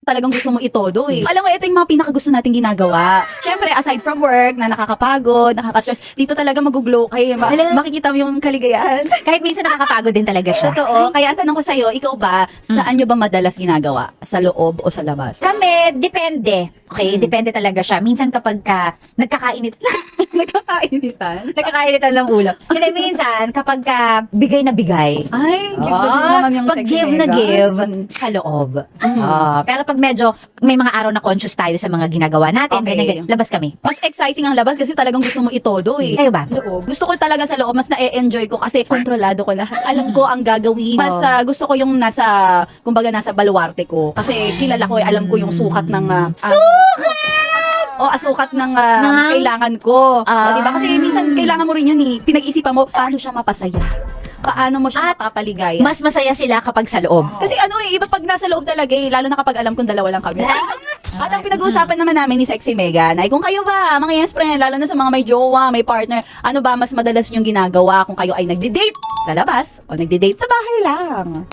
talagang gusto mo itodo eh. Alam mo, ito yung mga pinakagusto nating ginagawa. Siyempre, aside from work, na nakakapagod, nakaka-stress, dito talaga mag-glow kayo. Makikita mo yung kaligayahan. Kahit minsan nakakapagod din talaga siya. Totoo. Kaya ang tanong ko sa'yo, ikaw ba, saan nyo ba madalas ginagawa? Sa loob o sa labas? Kami, depende. Okay, depende talaga siya. Minsan kapag nagkakainit, Nagkakainitan? nagkakainitan ng ulo. Hindi, minsan kapag bigay na bigay. Ay, give na give naman yung pag sexy give na mega. give sa loob. Pero pag medyo may mga araw na conscious tayo sa mga ginagawa natin, Okay. ganyan, labas kami. Mas exciting ang labas kasi talagang gusto mo itodo eh. Kayo ba? Loob. Gusto ko talaga sa loob, mas na-enjoy ko kasi kontrolado ko lahat. Alam ko ang gagawin. Mas gusto ko yung kumbaga nasa baluarte ko. Kasi kilala ko eh, alam ko yung sukat ng... sukat ng kailangan ko. O, diba? Kasi minsan kailangan mo rin yun eh. Pinag-isipan mo, paano siya mapasaya? Paano mo siya mapapaligaya? Mas masaya sila kapag sa loob. Kasi iba pag nasa loob talaga eh, lalo na kapag alam kong dalawa lang kami. At ang pinag-uusapan naman namin ni Sexy Megan ay kung kayo ba, mga yes friend, lalo na sa mga may jowa, may partner, ano ba mas madalas yung ginagawa kung kayo ay nagde-date sa labas o nagde-date sa bahay lang?